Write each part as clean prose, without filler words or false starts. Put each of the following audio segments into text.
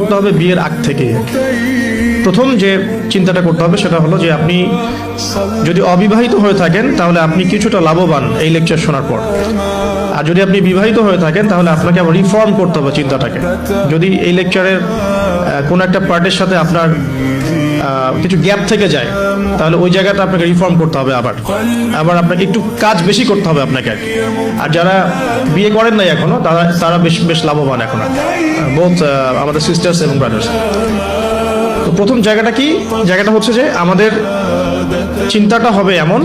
করতে হবে বিয়ের আগ থেকে। প্রথম যে চিন্তাটা করতে হবে সেটা হলো যে আপনি যদি অবিবাহিত হয়ে থাকেন তাহলে আপনি কিছুটা লাভবান এই লেকচার শোনার পর। আর যদি আপনি বিবাহিত হয়ে থাকেন তাহলে আপনাকে আবার রিফর্ম করতে হবে চিন্তাটাকে। যদি এই লেকচারের কোনো একটা পার্টের সাথে আপনার কিছু গ্যাপ থেকে যায় তাহলে ওই জায়গাটা আপনাকে রিফর্ম করতে হবে, আবার আপনাকে একটু কাজ বেশি করতে হবে আপনাকে। আর যারা বিয়ে করেন নাই এখনো তারা বেশ লাভবান এখন, বোথ আমাদের সিস্টার্স এবং ব্রাদার্স। তো প্রথম জায়গাটা হচ্ছে যে আমাদের চিন্তাটা হবে এমন,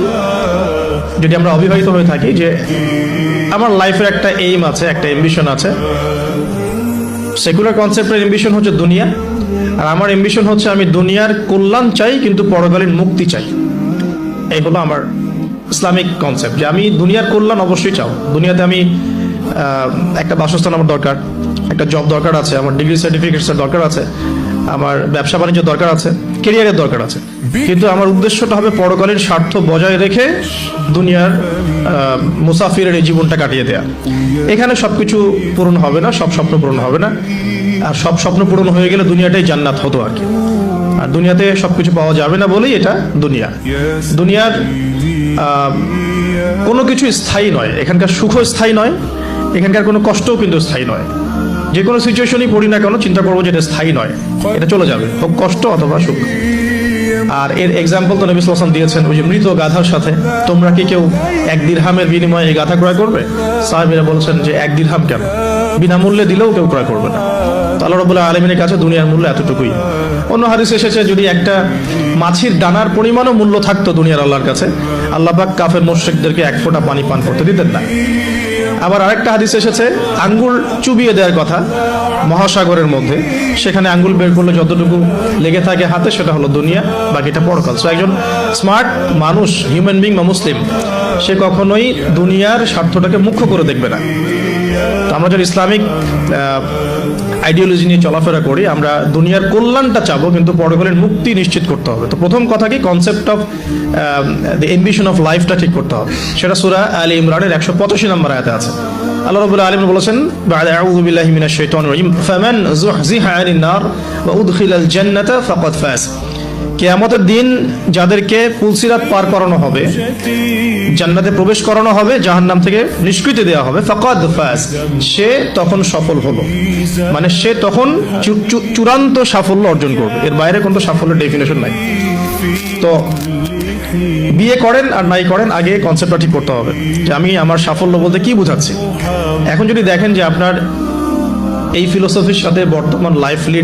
যদি আমরা অবিবাহিত হয়ে থাকি, যে আমার লাইফের একটা এইম আছে, একটা এম্বিশন আছে। সেকুলার কনসেপ্টের এম্বিশন হচ্ছে দুনিয়া, আর আমার এম্বিশন হচ্ছে আমি দুনিয়ার কল্যাণ চাই কিন্তু পরকালীন মুক্তি চাই। এই হলো আমার ইসলামিক কনসেপ্ট, যে আমি দুনিয়ার কল্যাণ অবশ্যই চাও। দুনিয়াতে আমি একটা বাসস্থান আমার দরকার, একটা জব দরকার আছে, আমার ডিগ্রি সার্টিফিকেটসের দরকার আছে, আমার ব্যবসা বাণিজ্য দরকার আছে, কেরিয়ারের দরকার আছে, কিন্তু আমার উদ্দেশ্যটা হবে পরকালীন স্বার্থ বজায় রেখে দুনিয়ার মুসাফিরের এই জীবনটা কাটিয়ে দেয়া। এখানে সবকিছু পূরণ হবে না, সব স্বপ্ন পূরণ হবে না, আর সব স্বপ্ন পূরণ হয়ে গেলে দুনিয়াটাই জান্নাত হতো আর কি। আর দুনিয়াতে সবকিছু পাওয়া যাবে না বলেই এটা দুনিয়ার কোনো কিছু স্থায়ী নয়। এখানকার সুখও স্থায়ী নয়, এখানকার কোনো কষ্টও কিন্তু স্থায়ী নয়। যে কোনো সিচুয়েশনই পড়ি না কেন চিন্তা করবো যে এটা স্থায়ী নয়, এটা চলে যাবে, হোক কষ্ট অথবা সুখ। আর এর এক্সাম্পল তো নবী সাল্লাল্লাহু আলাইহি ওয়াসাল্লাম দিয়েছেন, ওই যে মৃত গাধার সাথে। তোমরা কি কেউ 1 দিরহামের বিনিময়ে এই গাধা ক্রয় করবে? সাহাবীরা বলছেন যে 1 দিরহাম কেন, বিনামূল্যে দিলেও কেউ ক্রয় করবে না। আল্লাহ রাব্বুল আলামিনের কাছে দুনিয়ার মূল্য এতটুকুই। অন্য হাদিসে এসেছে যদি একটা মাছির ডানার পরিমাণও মূল্য থাকতো দুনিয়ার আল্লাহর কাছে, আল্লাহ পাক কাফের মুশরিকদেরকে 1 ফোঁটা পানি পান করতে দিতেন না। আবার আরেকটা হাদিস এসেছে আঙ্গুল চুবিয়ে দেওয়ার কথা মহাসাগরের মধ্যে, সেখানে আঙ্গুল বের করলে যতটুকু লেগে থাকে হাতে সেটা হলো দুনিয়া, বাকিটা পরকাল। সো একজন স্মার্ট মানুষ, হিউম্যান বিং বা মুসলিম, সে কখনোই দুনিয়ার স্বার্থটাকে মুখ্য করে দেখবে না। তো আমরা যদি ইসলামিক আইডিওলজি নিয়ে চলাফেরা করি, আমরা দুনিয়ার কল্যাণটা চাবো কিন্তু পরকালের মুক্তি নিশ্চিত করতে হবে। তো প্রথম কথা কি, concept of the ambition of লাইফটা ঠিক করতে হবে। সেটা সূরা আলে ইমরানের 185 নম্বর আয়াতে আছে। আল্লাহ রাব্বুল আলামিন বলেছেন, বা'দা আউযু বিল্লাহি মিনাশ শাইতানির রাজিম, ফামান যুহযিহা আনিন নার ওয়া উদখিলাল জান্নাতা ফাকাদ ফাজ। কিয়ামতের দিন যাদেরকে পুলসিরাত পার করানো হবে, জান্নাতে প্রবেশ করানো হবে, জাহান্নাম থেকে নিষ্কৃতি দেওয়া হবে, ফাকাদ ফাজ, সে তখন সফল হলো। মানে সে তখন চূড়ান্ত সাফল্য অর্জন করবে, এর বাইরে কোনো সাফল্যের ডেফিনেশন নাই। তো বিয়ে করেন আর নাই করেন, আগে কনসেপ্টটা ঠিক করতে হবে যে আমি আমার সাফল্য বলতে কি বুঝাচ্ছি। এখন যদি দেখেন যে আপনার এই ফিলোসফির সাথে বর্তমান লাইফ লিড